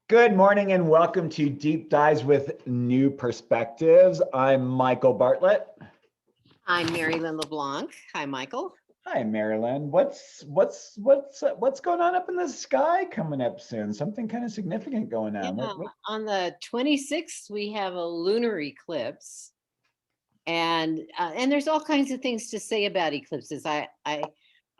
Good morning and welcome to Deep Dives with New Perspectives. I'm Michael Bartlett. I'm Merrylin LeBlanc. Hi, Michael. Hi, Merrylin. What's going on up in the sky coming up soon? Something kind of significant going on. Yeah, on the 26th we have a lunar eclipse, and there's all kinds of things to say about eclipses.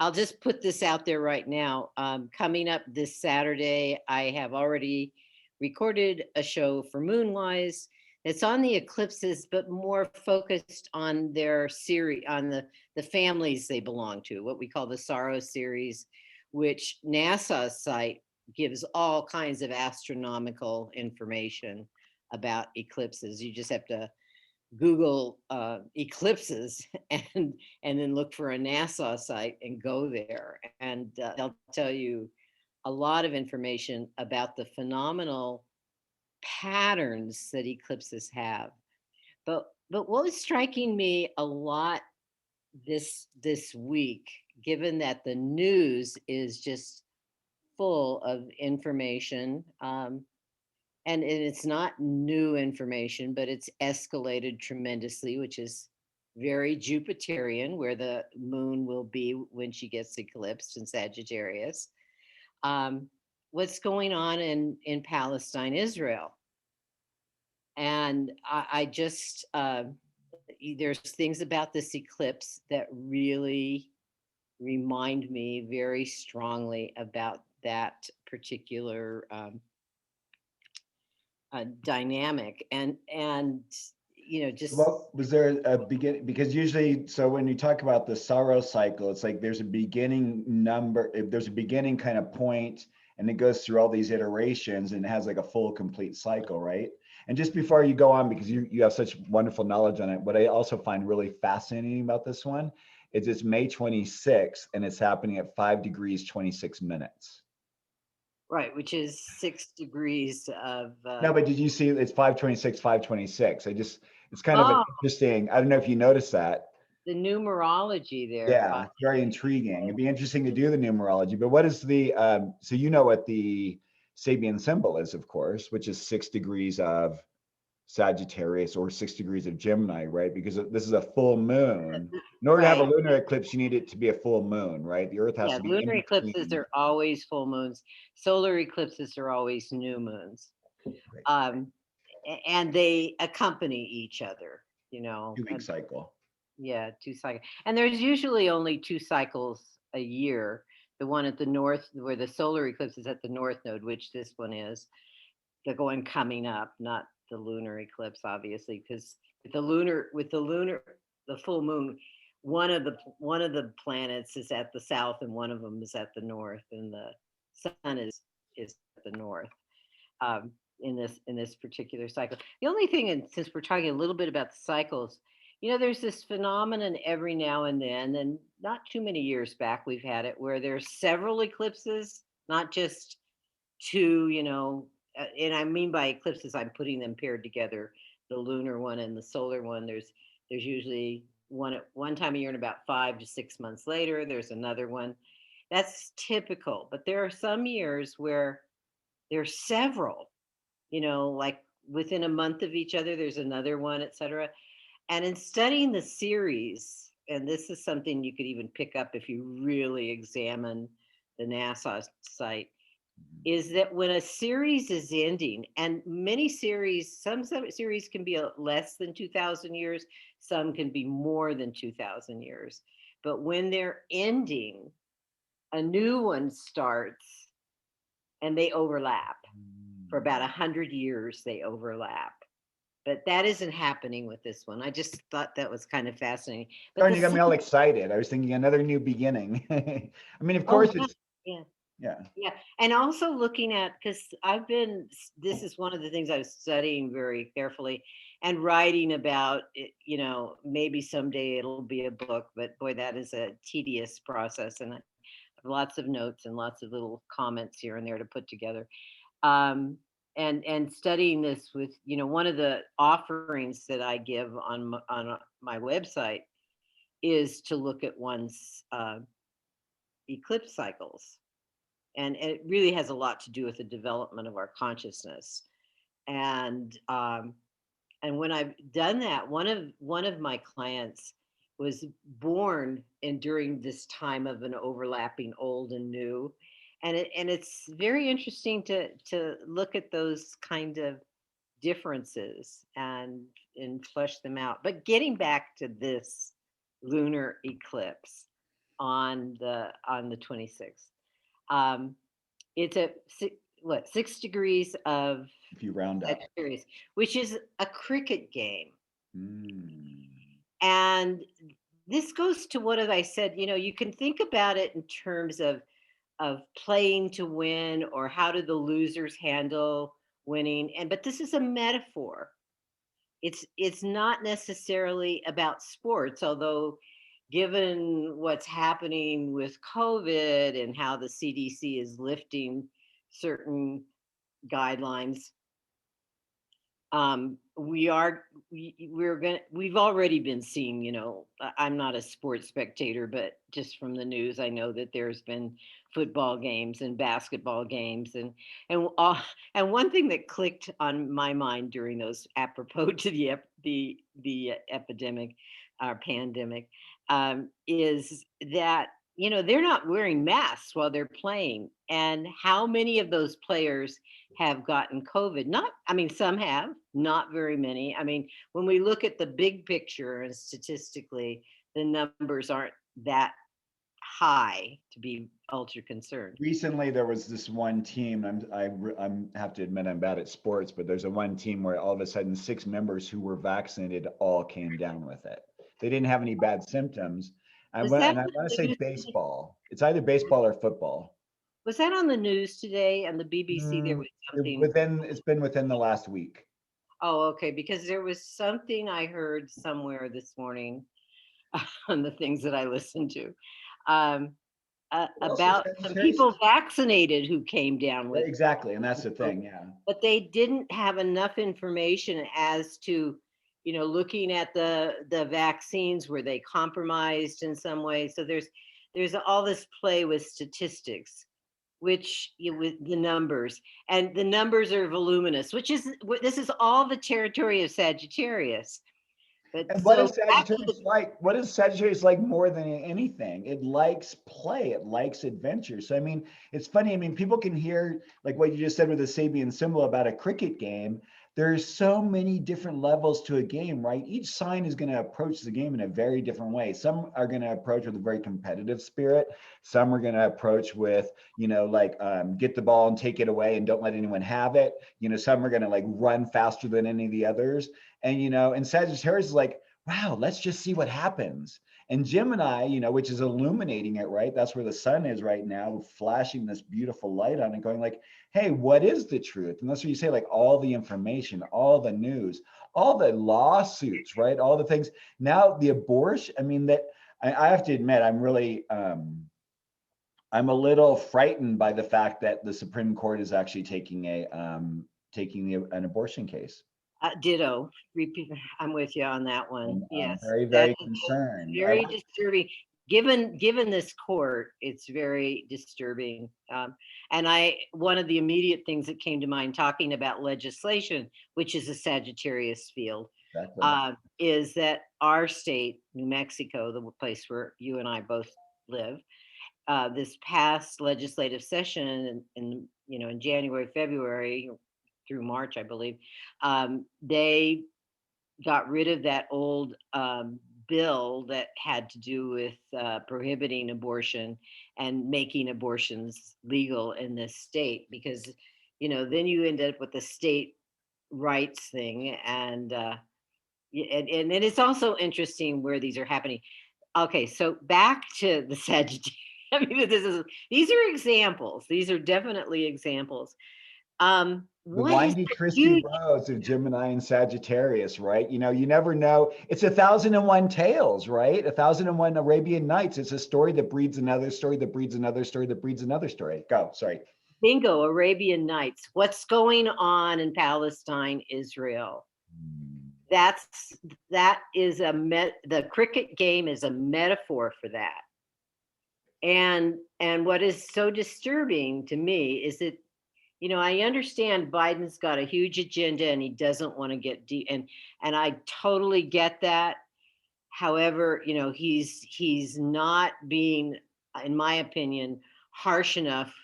I'll just put this out there right now. Coming up this Saturday, I have already recorded a show for Moonwise. It's on the eclipses, but more focused on their series, on the families they belong to, what we call the Sorrow series, which NASA's site gives all kinds of astronomical information about eclipses. You just have to Google eclipses and then look for a NASA site and go there, and they'll tell you a lot of information about the phenomenal patterns that eclipses have. But what was striking me a lot this week, given that the news is just full of information, and it's not new information, but it's escalated tremendously, which is very Jupiterian, where the moon will be when she gets eclipsed in Sagittarius. What's going on in Palestine, Israel? And I just, there's things about this eclipse that really remind me very strongly about that particular dynamic, and just Well, was there a beginning? Because usually, so when you talk about the sorrow cycle, it's like there's a beginning number, there's a beginning kind of point, and it goes through all these iterations and it has like a full complete cycle, right? And just before you go on, because you have such wonderful knowledge on it, what I also find really fascinating about this one is it's May 26th and it's happening at 5 degrees 26 minutes. right, which is 6 degrees of No, but did you see it's 526, 526? It's kind of an oh, interesting, I don't know if you noticed that. the numerology there. Yeah, it's very intriguing. It'd be interesting to do the numerology, but what is the, so you know what the Sabian symbol is, of course, which is 6 degrees of Sagittarius or 6 degrees of Gemini, right? Because this is a full moon. In order to have a Right. lunar eclipse, you need it to be a full moon, right? The Earth has Yeah, to be in lunar eclipses between. are always full moons. Solar eclipses are always new moons. Right. Um, and they accompany each other, 2 week cycle. yeah, 2 cycles. And there's usually only 2 cycles a year. The one at the north, where the solar eclipse is at the north node, which this one is, the one coming up, not the lunar eclipse, obviously, because the full moon, one of the planets is at the south and one of them is at the north, and the sun is at the north, um, in this particular cycle. The only thing, and since we're talking a little bit about the cycles, there's this phenomenon every now and then, and not too many years back we've had it, where there's several eclipses, not just two, and I mean by eclipses, I'm putting them paired together, the lunar one and the solar one. There's usually one at one time a year, and about 5 to 6 months later, there's another one. That's typical, but there are some years where there's several, like within a month of each other, there's another one, etc. And in studying the series, and this is something you could even pick up if you really examine the NASA site, is that when a series is ending, and many series, some series can be less than 2,000 years, some can be more than 2,000 years. But when they're ending, a new one starts and they overlap. For about 100 years, they overlap. But that isn't happening with this one. I just thought that was kind of fascinating. But Darn, you got me all excited. I was thinking another new beginning. I mean, of oh course yeah, it's, yeah. yeah. Yeah, and also looking at, because this is one of the things I was studying very carefully and writing about it, maybe someday it'll be a book, but boy, that is a tedious process, and I have lots of notes and lots of little comments here and there to put together. And studying this with, one of the offerings that I give on my website is to look at one's eclipse cycles. And it really has a lot to do with the development of our consciousness. And when I've done that, one of my clients was born in during this time of an overlapping old and new, and it's very interesting to look at those kind of differences and flesh them out. But getting back to this lunar eclipse on the 26th, um, it's a 6 degrees of If you round up. Sagittarius, which is a cricket game. Mm. And this goes to what I said, you can think about it in terms of playing to win, or how do the losers handle winning. But this is a metaphor. It's not necessarily about sports, although given what's happening with COVID and how the CDC is lifting certain guidelines, we've already been seeing, I'm not a sports spectator, but just from the news I know that there's been football games and basketball games, and one thing that clicked on my mind during those, apropos to the epidemic or pandemic, is that they're not wearing masks while they're playing, and how many of those players have gotten COVID. Not, I mean, some have, not very many. I mean, when we look at the big picture and statistically, the numbers aren't that high to be ultra concerned. Recently, there was this one team. I'm have to admit I'm bad at sports, but there's a one team where all of a sudden 6 members who were vaccinated all came down with it. They didn't have any bad symptoms. Was that I on want to the say news today? baseball. It's either baseball or football. Was that on the news today on the BBC? There Mm, was something. it's been within the last week. Oh, okay, because there was something I heard somewhere this morning on the things that I listened to. Um, Also, about some Sagittarius people is vaccinated who came down with exactly, and that's the thing. Yeah. but they didn't have enough information as to, looking at the vaccines, were they compromised in some way. So there's all this play with statistics, which with the numbers, and the numbers are voluminous, which is this is all the territory of Sagittarius. But And what so is Sagittarius like? What is Sagittarius like more than anything? It likes play. It likes adventure. So I mean, it's funny. I mean, people can hear like what you just said with the Sabian symbol about a cricket game. There's so many different levels to a game, right? Each sign is going to approach the game in a very different way. Some are going to approach with a very competitive spirit. Some are going to approach with, like get the ball and take it away and don't let anyone have it. Some are going to like run faster than any of the others. And Sagittarius is like, wow, let's just see what happens. And Gemini, which is illuminating it, right? That's where the sun is right now, flashing this beautiful light on it, going like, hey, what is the truth? And that's what you say, like all the information, all the news, all the lawsuits, right? All the things. Now the abortion, I mean, that I have to admit, I'm really I'm a little frightened by the fact that the Supreme Court is actually taking an abortion case. Ditto. Repeat. I'm with you on that one. I'm Yes, very, that's very concerned. very disturbing. Given this court, it's very disturbing. And one of the immediate things that came to mind, talking about legislation, which is a Sagittarius field, Exactly. is that our state, New Mexico, the place where you and I both live, this past legislative session in January, February through March, I believe, they got rid of that old bill that had to do with prohibiting abortion and making abortions legal in this state, because then you end up with the state rights thing, and it's also interesting where these are happening. Okay, so back to the Sagittarius. I mean, these are examples. These are definitely examples. The What is windy, the twisty huge roads of Gemini and Sagittarius, right? You never know. It's 1,001 tales, right? 1,001 Arabian Nights. It's a story that breeds another story that breeds another story that breeds another story. Go, sorry. bingo, Arabian Nights? What's going on in Palestine, Israel? That is the cricket game is a metaphor for that. And what is so disturbing to me is that, I understand Biden's got a huge agenda and he doesn't want to get and I totally get that. However, he's not being, in my opinion, harsh enough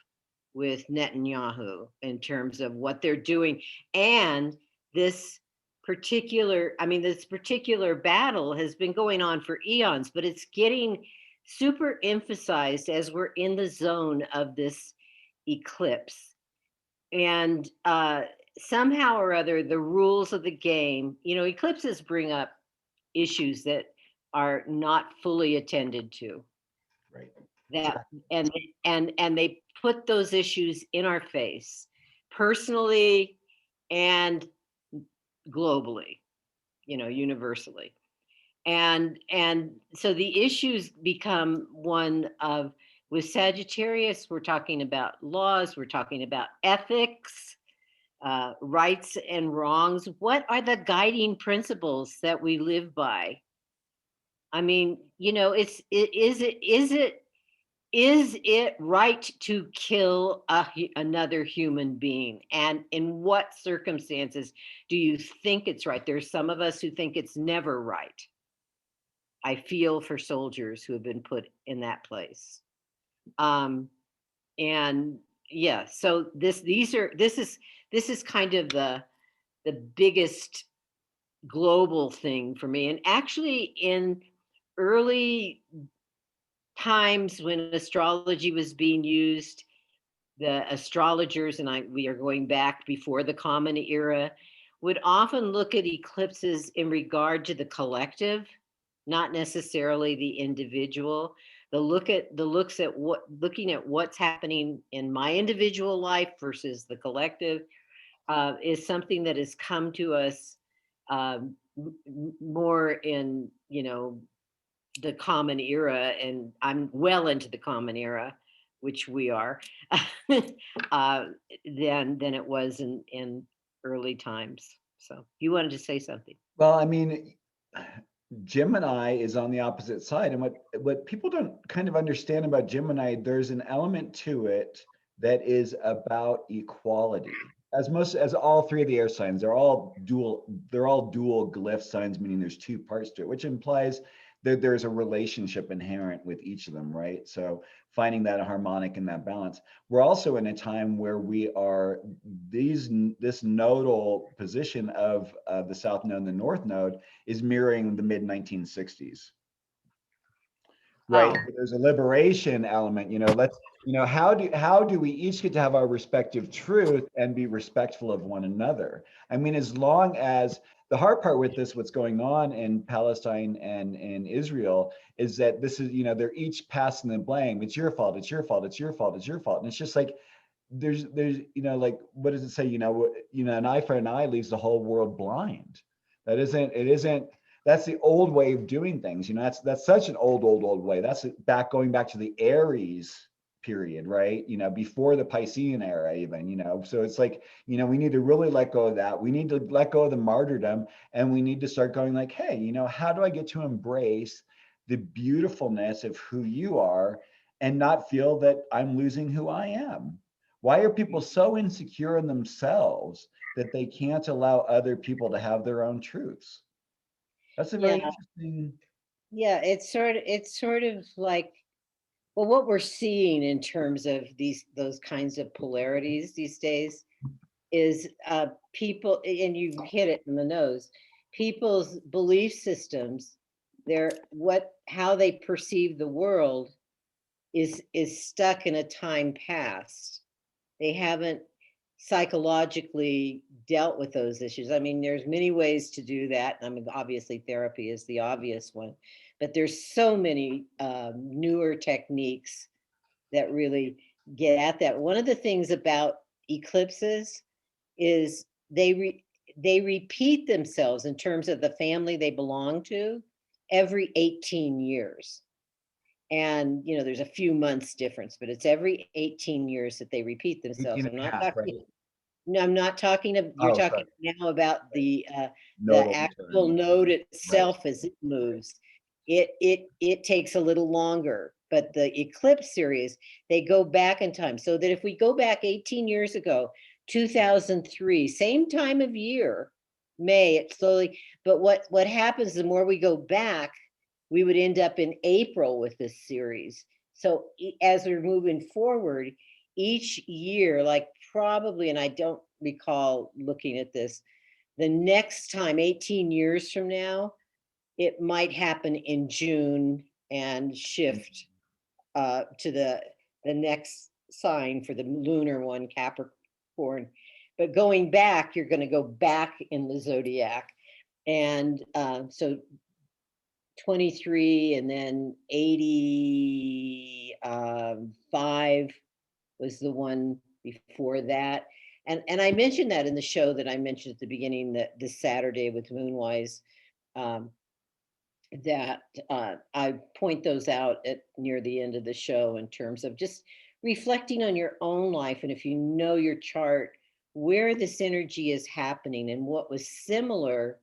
with Netanyahu in terms of what they're doing. And this this particular battle has been going on for eons, but it's getting super emphasized as we're in the zone of this eclipse. And somehow or other, the rules of the game, eclipses bring up issues that are not fully attended to. Right. That and they put those issues in our face, personally and globally, universally. And so the issues become one of, with Sagittarius, we're talking about laws, we're talking about ethics, rights and wrongs. What are the guiding principles that we live by? I mean, is it right to kill another human being? And in what circumstances do you think it's right? There's some of us who think it's never right. I feel for soldiers who have been put in that place. And yeah, so this is kind of the biggest global thing for me. And actually, in early times when astrology was being used, the astrologers, and we are going back before the Common Era, would often look at eclipses in regard to the collective, not necessarily the individual. Looking at what's happening in my individual life versus the collective is something that has come to us more in the Common Era, and I'm well into the Common Era, which we are, than it was in early times. So you wanted to say something? Well, I mean, Gemini is on the opposite side, and what people don't kind of understand about Gemini, there's an element to it that is about equality. As all three of the air signs, they're all dual glyph signs, meaning there's two parts to it, which implies that there's a relationship inherent with each of them, right? So finding that harmonic and that balance. We're also in a time where we are this nodal position of the South Node and the North Node is mirroring the mid 1960s. Right. Oh. There's a liberation element, how do we each get to have our respective truth and be respectful of one another? I mean, as long as the hard part with this, what's going on in Palestine and in Israel is that this is, they're each passing the blame. It's your fault. It's your fault. It's your fault. It's your fault. And it's just like, there's, like, what does it say? An eye for an eye leaves the whole world blind. It isn't, that's the old way of doing things. That's such an old way. That's going back to the Aries period, right? Before the Piscean era even, so it's like, we need to really let go of that. We need to let go of the martyrdom, and we need to start going like, hey, how do I get to embrace the beautifulness of who you are and not feel that I'm losing who I am? Why are people so insecure in themselves that they can't allow other people to have their own truths? That's a very Yeah, interesting. yeah. It's sort of like, well, what we're seeing in terms of those kinds of polarities these days is people, and you hit it in the nose. People's belief systems, how they perceive the world is stuck in a time past. They haven't psychologically dealt with those issues. I mean, there's many ways to do that. I mean, obviously therapy is the obvious one, but there's so many newer techniques that really get at that. One of the things about eclipses is they repeat themselves in terms of the family they belong to every 18 years. And there's a few months difference, but it's every 18 years that they repeat 18 themselves. and a half, right? No, I'm not talking of, you're Oh, sorry. talking now about the Nodal actual return. node Right. itself as it moves. It takes a little longer, but the eclipse series, they go back in time. So that if we go back 18 years ago, 2003, same time of year, May, it slowly, but what happens, the more we go back, we would end up in April with this series. So as we're moving forward, each year, like probably, and I don't recall looking at this, the next time, 18 years from now, it might happen in June and shift to the next sign for the lunar one, Capricorn. But going back, you're going to go back in the zodiac. And so 23 and then 85 was the one before that. And I mentioned that in the show that I mentioned at the beginning, that this Saturday with Moonwise, that I point those out at near the end of the show in terms of just reflecting on your own life. And if you know your chart, where this energy is happening and what was similar,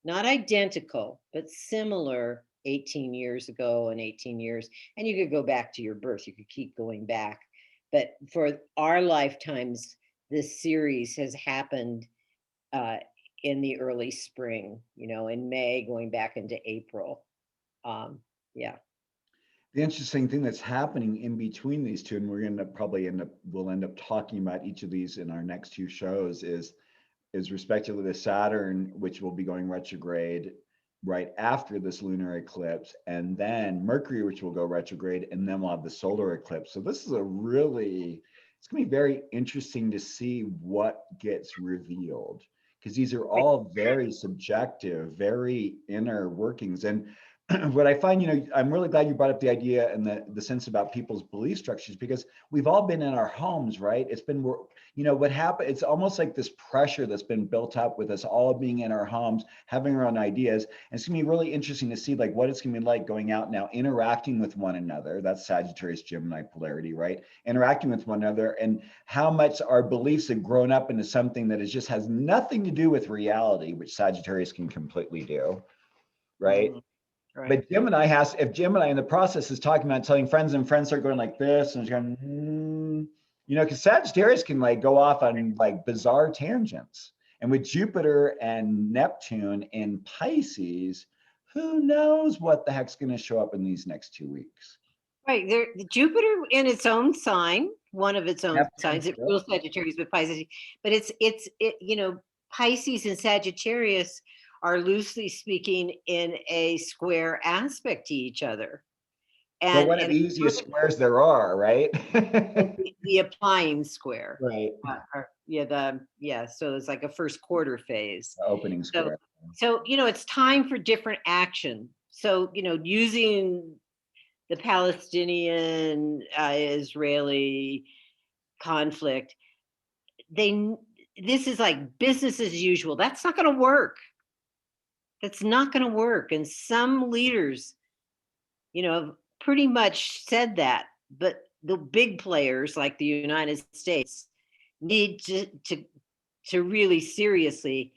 not identical, but similar 18 years ago and 18 years. And you could go back to your birth, you could keep going back. But for our lifetimes, this series has happened in the early spring, in May, going back into April. Yeah. The interesting thing that's happening in between these two, and we'll end up talking about each of these in our next two shows, is respectively the Saturn, which will be going retrograde right after this lunar eclipse, and then Mercury, which will go retrograde, and then we'll have the solar eclipse. So this is it's going to be very interesting to see what gets revealed, because these are all very subjective, very inner workings. And what I find, I'm really glad you brought up the idea and the sense about people's belief structures, because we've all been in our homes, right? It's been, what happened, it's almost like this pressure that's been built up with us all being in our homes, having our own ideas. And it's gonna be really interesting to see like what it's gonna be like going out now, interacting with one another. That's Sagittarius Gemini polarity, right? Interacting with one another, and how much our beliefs have grown up into something that just has nothing to do with reality, which Sagittarius can completely do, right? Mhm. Right. But if Gemini in the process is talking about telling friends, and friends start going like this and going, because Sagittarius can like go off on like bizarre tangents. And with Jupiter and Neptune in Pisces, who knows what the heck's going to show up in these next 2 weeks? Right. There, Jupiter in its own sign, one of its own signs, it yeah. rules Sagittarius with Pisces, but Pisces and Sagittarius are loosely speaking in a square aspect to each other. But one of the easiest squares there are, right? the applying square. Right. So it's like a first quarter phase. The opening square. So it's time for different action. So, using the Palestinian Israeli conflict, this is like business as usual. That's not going to work. That's not going to work. And some leaders, have pretty much said that, but the big players like the United States need to really seriously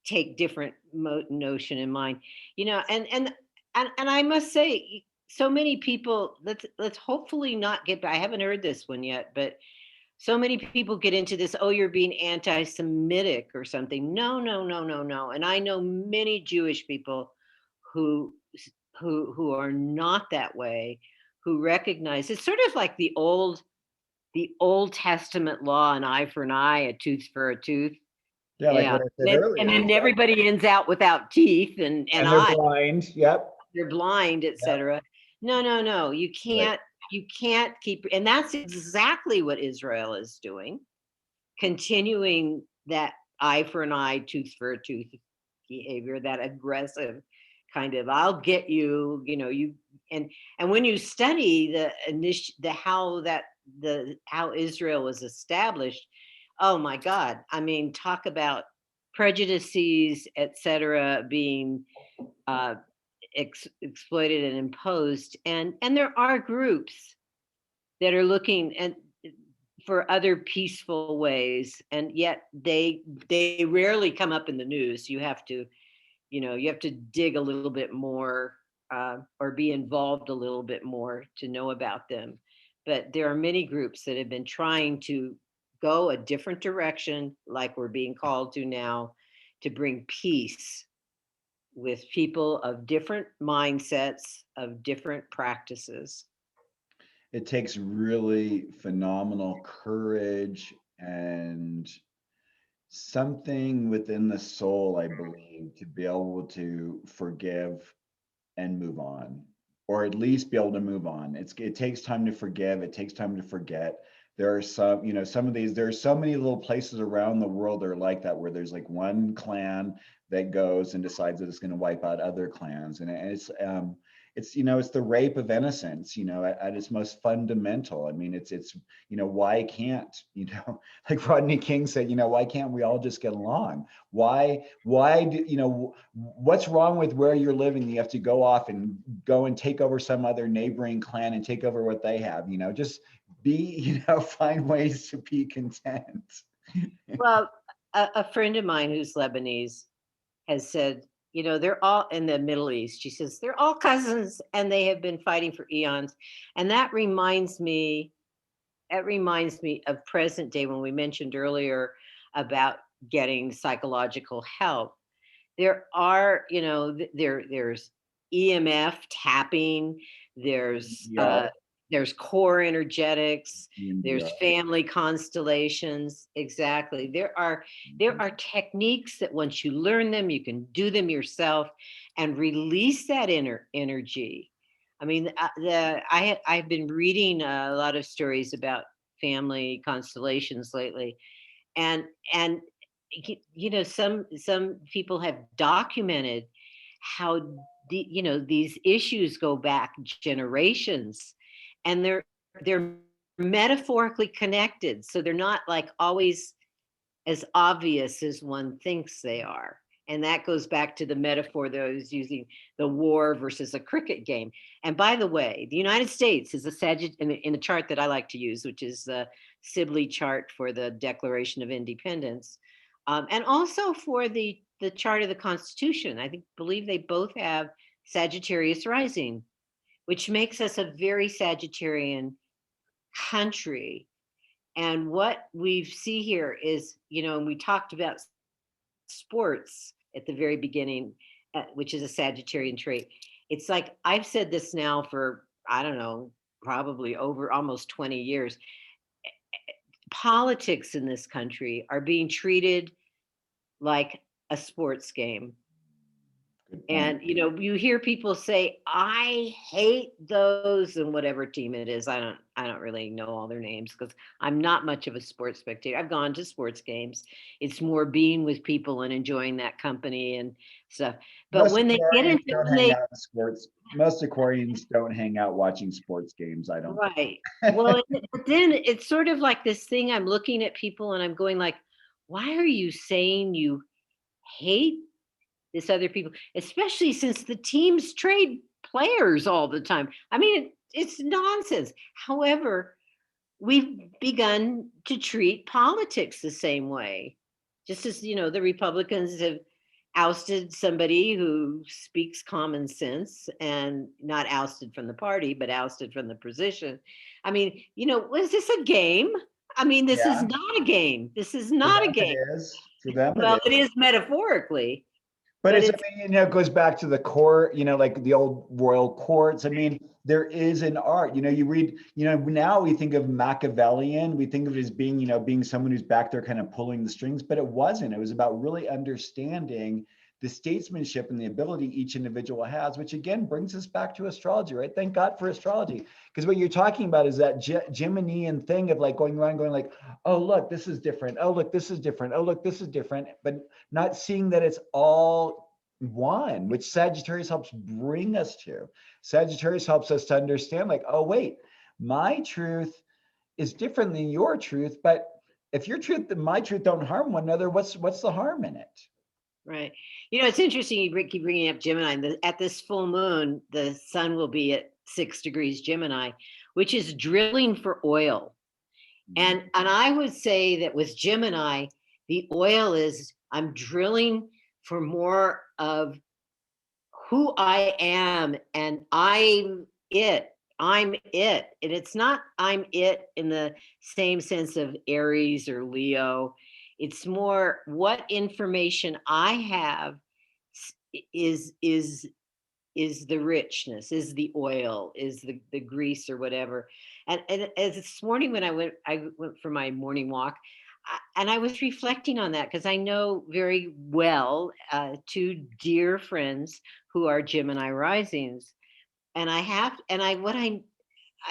take different notion in mind, and I must say, so many people, let's hopefully not get, I haven't heard this one yet, but so many people get into this, oh, you're being anti-Semitic or something. No. And I know many Jewish people who are not that way, who recognize it's sort of like the Old Testament law, an eye for an eye, a tooth for a tooth. Yeah, like what I said earlier. And then everybody ends out without teeth and they're eyes. blind. Yep. They're blind, etc. Yep. No. You can't. Right. You can't keep, and that's exactly what Israel is doing, continuing that eye for an eye, tooth for a tooth behavior, that aggressive kind of, I'll get you, and when you study how Israel was established, oh my God, I mean, talk about prejudices, etc., being exploited and imposed, and there are groups that are looking for other peaceful ways, and yet they rarely come up in the news. You have to dig a little bit more or be involved a little bit more to know about them. But there are many groups that have been trying to go a different direction, like we're being called to now, to bring peace with people of different mindsets, of different practices. It takes really phenomenal courage and something within the soul, I believe, to be able to forgive and move on, or at least be able to move on. It takes time to forgive. It takes time to forget. There are some, some of these, there are so many little places around the world that are like that, where there's like one clan that goes and decides that it's going to wipe out other clans. And it's the rape of innocence, at its most fundamental. I mean, it's why can't, like Rodney King said, why can't we all just get along? Why do, what's wrong with where you're living? You have to go off and go and take over some other neighboring clan and take over what they have, just be, find ways to be content. Well, a friend of mine who's Lebanese has said, they're all in the Middle East. She says they're all cousins and they have been fighting for eons. And that reminds me, of present day when we mentioned earlier about getting psychological help. There are, there's EMF tapping, there's Yeah, there's core energetics, there's India. family constellations. Exactly. There are techniques that once you learn them, you can do them yourself and release that inner energy. I mean, I've been reading a lot of stories about family constellations lately, and some people have documented how these issues go back generations, and they're metaphorically connected, so they're not like always as obvious as one thinks they are. And that goes back to the metaphor that I was using, the war versus a cricket game. And by the way, the United States is a Sagittarius in the chart that I like to use, which is the Sibley chart for the Declaration of Independence, and also for the chart of the Constitution. Believe they both have Sagittarius rising, which makes us a very Sagittarian country. And what we see here is, and we talked about sports at the very beginning, which is a Sagittarian trait. It's like I've said this now for, I don't know, probably over almost 20 years. Politics in this country are being treated like a sports game. Good point. And you hear people say, "I hate those," and whatever team it is. I don't really know all their names because I'm not much of a sports spectator. I've gone to sports games. It's more being with people and enjoying that company and stuff. But Most when they get Aquarians into don't when hang they out in sports. Most Aquarians don't hang out watching sports games, I don't think. right. Well, but then it's sort of like this thing. I'm looking at people and I'm going like, "Why are you saying you hate this other people, especially since the teams trade players all the time?" I mean, it's nonsense. However, we've begun to treat politics the same way. Just as, the Republicans have ousted somebody who speaks common sense, and not ousted from the party, but ousted from the position. I mean, was this a game? I mean, this is Yeah, not a game. This is for not a them it game. is. For them it Well, it is. is metaphorically, But but it's, I it's mean, it goes back to the court, like the old royal courts. I mean, there is an art, you read, now we think of Machiavellian, we think of it as being, being someone who's back there kind of pulling the strings, but it wasn't. It was about really understanding the statesmanship and the ability each individual has, which again brings us back to astrology, right? Thank God for astrology. Because what you're talking about is that Geminian thing of like going around going like, oh, look, this is different. Oh, look, this is different. Oh, look, this is different. But not seeing that it's all one, which Sagittarius helps bring us to. Sagittarius helps us to understand like, oh, wait, my truth is different than your truth. But if your truth and my truth don't harm one another, what's the harm in it? right. It's interesting you keep bringing up Gemini. At this full moon, the sun will be at 6 degrees Gemini, which is drilling for oil. And I would say that with Gemini, the oil is, I'm drilling for more of who I am, and I'm it. And it's not I'm it in the same sense of Aries or Leo. It's more what information I have is the richness, is the oil, is the grease or whatever. And as this morning when I went for my morning walk, and I was reflecting on that because I know very well two dear friends who are Gemini risings, and I have and I what I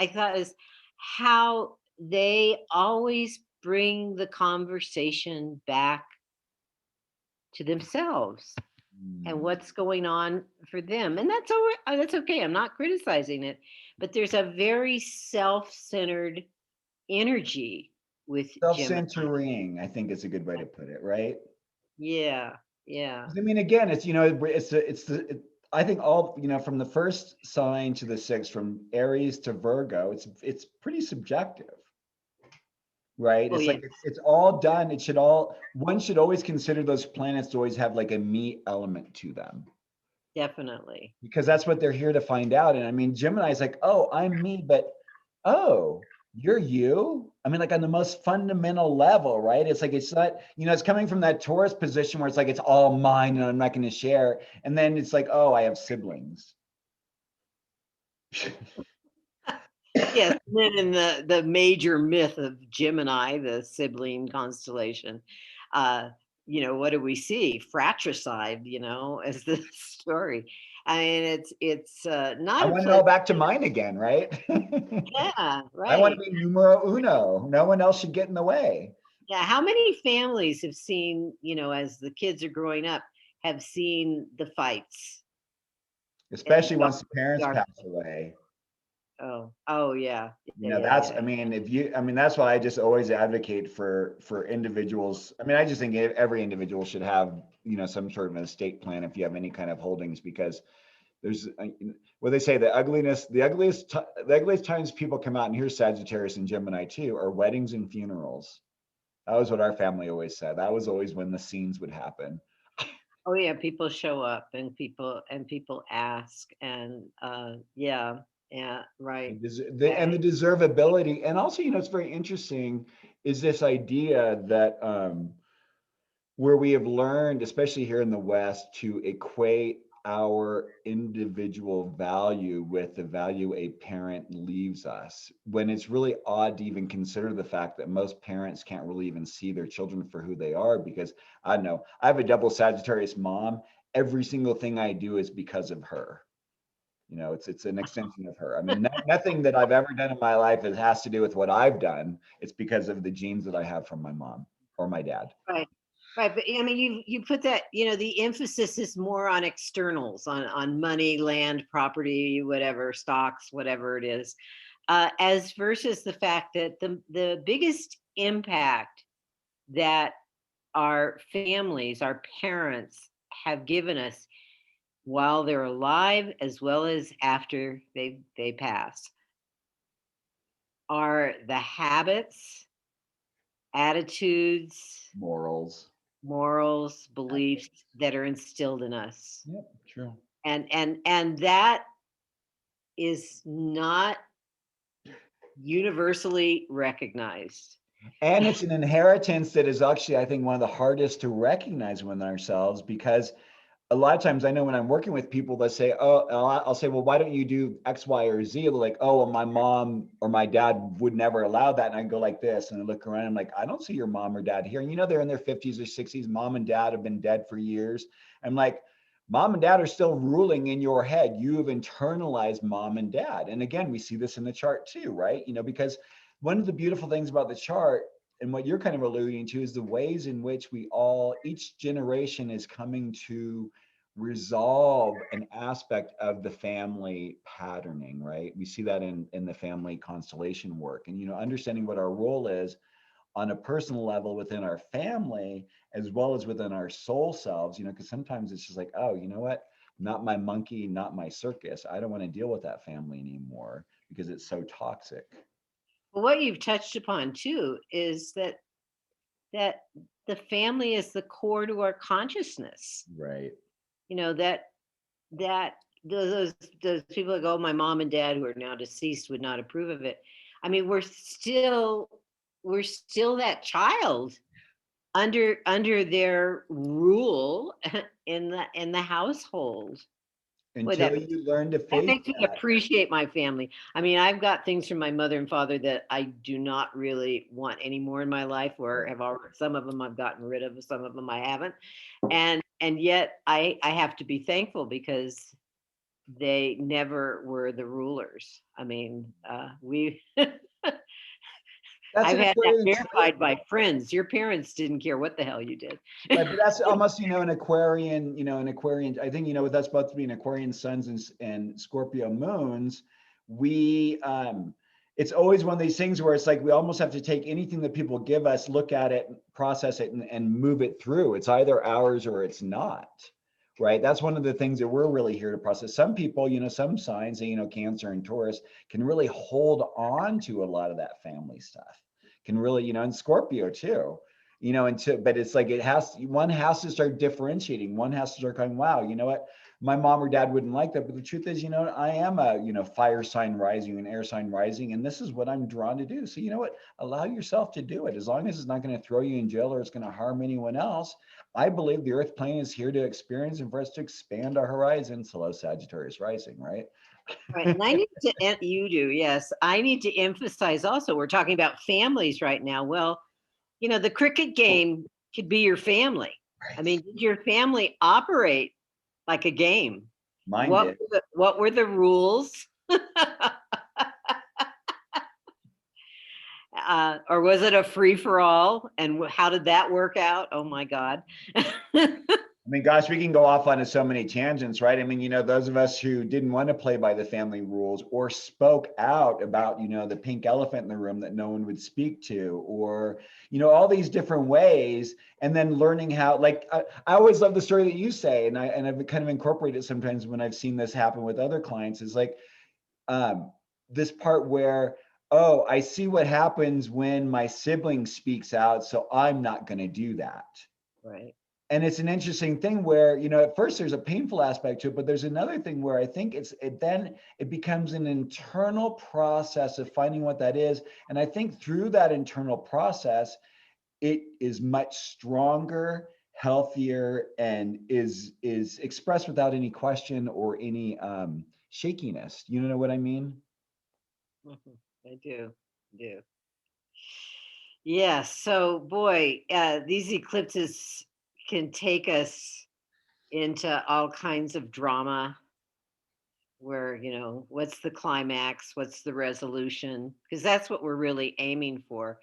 thought is how they always bring the conversation back to themselves and Mm. what's going on for them. And that's all right. That's okay. I'm not criticizing it, but there's a very self-centered energy with Gemini. Self-centering, I think is a good way to put it, right? Yeah, yeah. 'Cause I mean, again, it's, I think all, from the first sign to the sixth, from Aries to Virgo, it's pretty subjective, right? Oh It's yeah, like it's all done. One should always consider those planets to always have like a me element to them, definitely. because that's what they're here to find out. And I mean, Gemini is like, oh, I'm me, but oh, you're you. I mean, like on the most fundamental level, right? It's like it's not, it's coming from that Taurus position where it's like it's all mine and I'm not going to share. And then it's like, oh, I have siblings. Yes. And then in the major myth of Gemini, the sibling constellation, uh, what do we see? Fratricide, as the story. I mean, it's I not a want it all pleasant. back to mine again, right? Yeah, I want to right. be numero uno. No one else should get in the way, Yeah, how many families have seen, as the kids are growing up, have seen the fights and especially once the parents dark. pass away. Oh yeah, That's, yeah. I mean, that's why I just always advocate for individuals. I mean, I just think every individual should have, some sort of an estate plan if you have any kind of holdings, because there's, what they say, the ugliest times people come out, and here's Sagittarius and Gemini too, are weddings and funerals. That was what our family always said. That was always when the scenes would happen. Oh yeah, people show up and people ask and yeah, yeah, right. And the deservability, and also, it's very interesting, is this idea that where we have learned, especially here in the West, to equate our individual value with the value a parent leaves us, when it's really odd to even consider the fact that most parents can't really even see their children for who they are, because I don't know, I have a double Sagittarius mom. Every single thing I do is because of her. It's an extension of her. I mean, nothing that I've ever done in my life has to do with what I've done. It's because of the genes that I have from my mom or my dad. Right. Right. But I mean, you put that, the emphasis is more on externals, on money, land, property, whatever, stocks, whatever it is, as versus the fact that the biggest impact that our families, our parents have given us while they're alive as well as after they pass are the habits, attitudes, Morals. morals, beliefs that are instilled in us. Yep, true. And that is not universally recognized. And it's an inheritance that is actually, I think, one of the hardest to recognize within ourselves, because a lot of times I know when I'm working with people that say, oh, I'll say, well, why don't you do X, Y, or Z? They're like, oh, well, my mom or my dad would never allow that. And I go like this, and I look around, I'm like, I don't see your mom or dad here. And they're in their 50s or 60s. Mom and dad have been dead for years. I'm like, mom and dad are still ruling in your head. You have internalized mom and dad. And again, we see this in the chart too, right? Because one of the beautiful things about the chart, and what you're kind of alluding to, is the ways in which each generation is coming to resolve an aspect of the family patterning, right? We see that in the family constellation work, and understanding what our role is on a personal level within our family, as well as within our soul selves, because sometimes it's just like, oh, you know what, not my monkey, not my circus. I don't want to deal with that family anymore because it's so toxic. Well, what you've touched upon too is that the family is the core to our consciousness. Right. That that those people that go, "Oh, my mom and dad who are now deceased would not approve of it." I mean, we're still that child under their rule in the household. Boy, Until you learn to that face makes me that. appreciate my family. I mean, I've got things from my mother and father that I do not really want anymore in my life, or have already, some of them I've gotten rid of, some of them I haven't. And yet I have to be thankful because they never were the rulers. I mean, we That's I've an had that Aquarian trait. verified by friends. Your parents didn't care what the hell you did. Right, but that's almost, an Aquarian, I think, with us both being Aquarian suns and Scorpio moons, we, it's always one of these things where it's like we almost have to take anything that people give us, look at it, process it, and move it through. It's either ours or it's not, right? That's one of the things that we're really here to process. Some people, some signs, Cancer and Taurus, can really hold on to a lot of that family stuff, can really, and Scorpio too. But it's like one has to start differentiating. One has to start going, wow, you know what? My mom or dad wouldn't like that. But the truth is, I am a, fire sign rising and air sign rising, and this is what I'm drawn to do. So you know what? Allow yourself to do it. As long as it's not going to throw you in jail or it's going to harm anyone else. I believe the earth plane is here to experience and for us to expand our horizons. Hello, Sagittarius rising, right? Right. And I need to, you do, yes. I need to emphasize also, we're talking about families right now. Well, the cricket game could be your family. I Right. mean, did your family operate like a game? Mine did. What were the rules? Or was it a free for all? And how did that work out? Oh my God. I mean, gosh, we can go off on so many tangents, right? I mean, those of us who didn't want to play by the family rules or spoke out about, the pink elephant in the room that no one would speak to, or, all these different ways. And then learning how, like, I always love the story that you say, and I've kind of incorporated it sometimes when I've seen this happen with other clients, is like, this part where, oh, I see what happens when my sibling speaks out, so I'm not going to do that. Right. And it's an interesting thing where, at first there's a painful aspect to it, but there's another thing where I think it becomes an internal process of finding what that is. And I think through that internal process, it is much stronger, healthier, and is expressed without any question or any shakiness. You know what I mean? I do. Yeah. So, boy, these eclipses can take us into all kinds of drama where, what's the climax? What's the resolution? Because that's what we're really aiming for.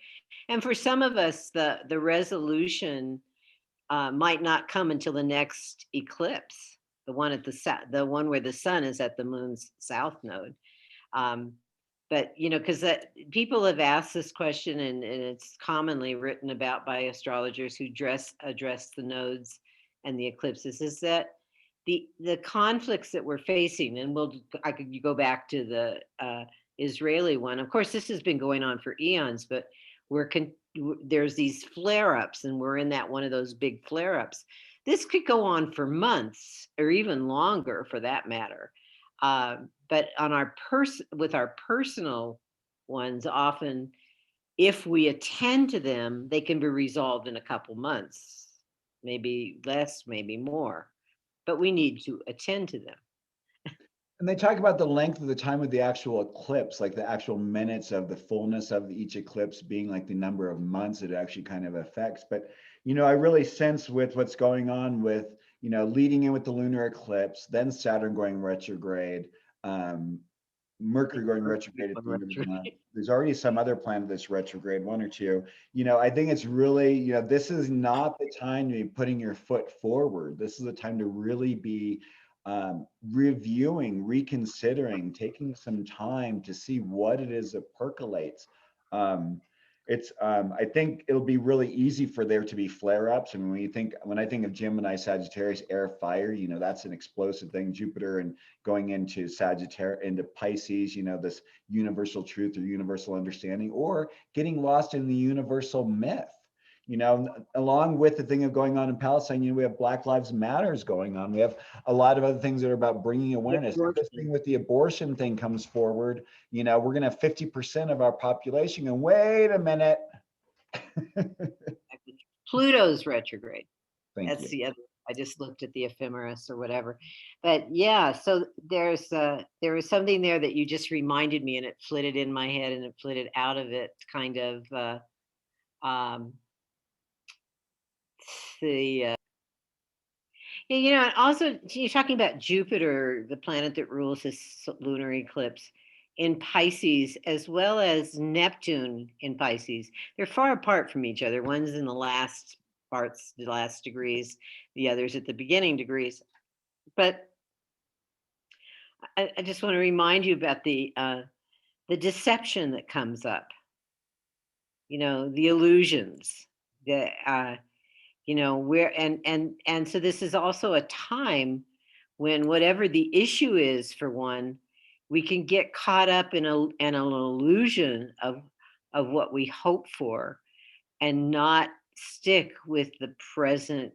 And for some of us, the resolution might not come until the next eclipse, the one where the sun is at the moon's south node. Um, but because that people have asked this question, and it's commonly written about by astrologers who address the nodes and the eclipses, is that the conflicts that we're facing, and I could you go back to the Israeli one. Of course, this has been going on for eons, but there's these flare-ups, and we're in that one of those big flare-ups. This could go on for months or even longer, for that matter. But with our personal ones, often if we attend to them, they can be resolved in a couple months, maybe less, maybe more, but we need to attend to them. And they talk about the length of the time of the actual eclipse, like the actual minutes of the fullness of each eclipse being like the number of months it actually kind of affects. But, I really sense with what's going on with, leading in with the lunar eclipse, then Saturn going retrograde, Mercury going retrograde at the end of the month. There's already some other planet that's retrograde, one or two. I think it's really, this is not the time to be putting your foot forward. This is the time to really be reviewing, reconsidering, taking some time to see what it is that percolates. I think it'll be really easy for there to be flare-ups. And when I think of Gemini, Sagittarius, air, fire, that's an explosive thing. Jupiter and going into Sagittarius, into Pisces, this universal truth or universal understanding, or getting lost in the universal myth. You know, along with the thing of going on in Palestine, you know, we have Black Lives Matters going on. We have a lot of other things that are about bringing awareness. If this thing with the abortion thing comes forward, you know, we're going to have 50% of our population going, wait a minute. Pluto's retrograde. Thank That's you. the other. I just looked at the ephemeris or whatever. But yeah, so there was something there that you just reminded me, and it flitted in my head and it flitted out of it, kind of um, the yeah, you know, and also you're talking about Jupiter, the planet that rules this lunar eclipse in Pisces, as well as Neptune in Pisces. They're far apart from each other. One's in the last parts, the last degrees, the other's at the beginning degrees. But I just want to remind you about the deception that comes up. You know, the illusions, the you know, where and so this is also a time when whatever the issue is for one, we can get caught up in an illusion of what we hope for and not stick with the present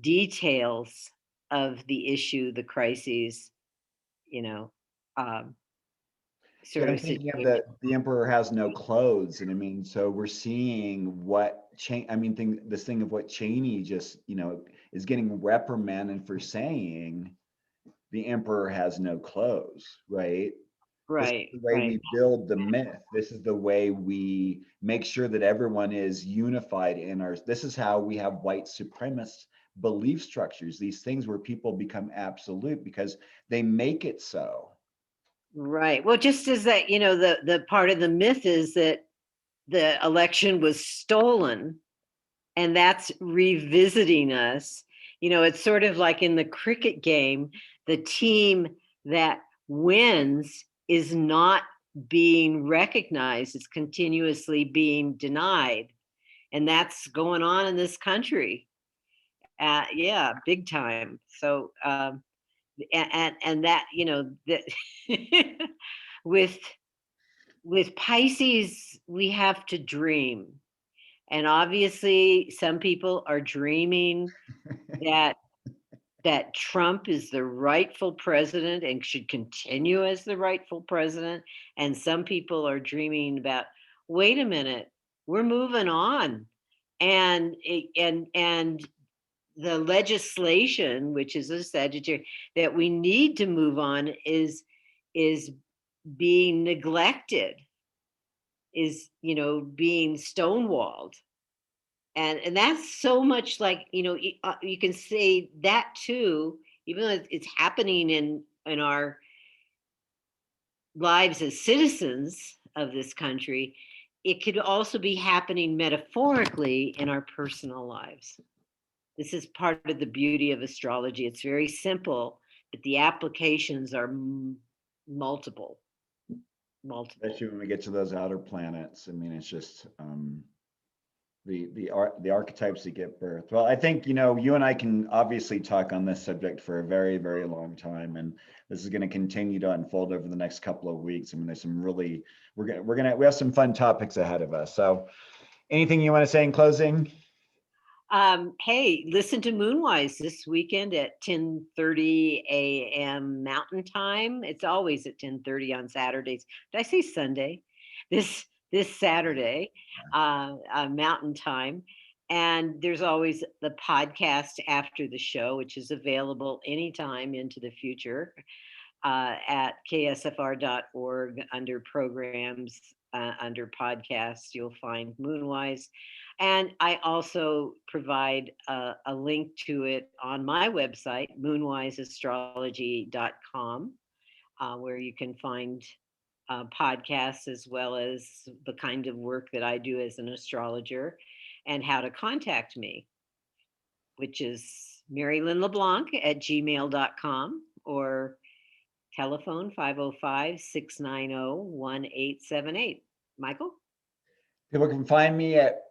details of the issue, the crises, you know, um, Yeah, sort I'm of thinking of situation. the emperor has no clothes, and I mean, so we're seeing what I mean, this thing of what Cheney just, you know, is getting reprimanded for saying the emperor has no clothes, right? This is Right, the way right. we build the myth. This is the way we make sure that everyone is unified in our. This is how we have white supremacist belief structures. These things where people become absolute because they make it so. Right. Well, just as that, you know, the part of the myth is that the election was stolen, and that's revisiting us. You know, it's sort of like in the cricket game, the team that wins is not being recognized, it's continuously being denied. And that's going on in this country. Yeah, big time. So, and that, you know, that with Pisces, we have to dream. And obviously, some people are dreaming that Trump is the rightful president and should continue as the rightful president. And some people are dreaming about, wait a minute, we're moving on. And the legislation, which is a Sagittarius, that we need to move on is being neglected, is, you know, being stonewalled. And that's so much like, you know, you can say that too, even though it's happening in our lives as citizens of this country, it could also be happening metaphorically in our personal lives. This is part of the beauty of astrology. It's very simple, but the applications are multiple. Especially when we get to those outer planets. I mean, it's just the archetypes that get birthed. Well, I think, you know, you and I can obviously talk on this subject for a very, very long time, and this is going to continue to unfold over the next couple of weeks. I mean, there's some really we have some fun topics ahead of us. So, anything you want to say in closing? Hey, listen to Moonwise this weekend at 10:30 a.m. Mountain Time. It's always at 10:30 on Saturdays. Did I say Sunday? This Saturday, Mountain Time. And there's always the podcast after the show, which is available anytime into the future at ksfr.org under programs, under podcasts. You'll find Moonwise. And I also provide a link to it on my website, moonwiseastrology.com, where you can find podcasts as well as the kind of work that I do as an astrologer and how to contact me, which is Merrylin LeBlanc at gmail.com or telephone 505-690-1878. Michael? People can find me at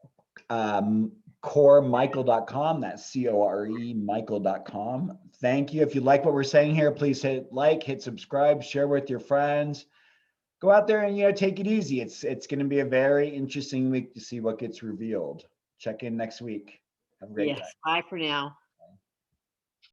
coremichael.com. That's CORE Michael.com. Thank you. If you like what we're saying here, please hit like, hit subscribe, share with your friends. Go out there and, you know, take it easy. It's going to be a very interesting week to see what gets revealed. check in next week. Have a great Yes. time. Bye for now.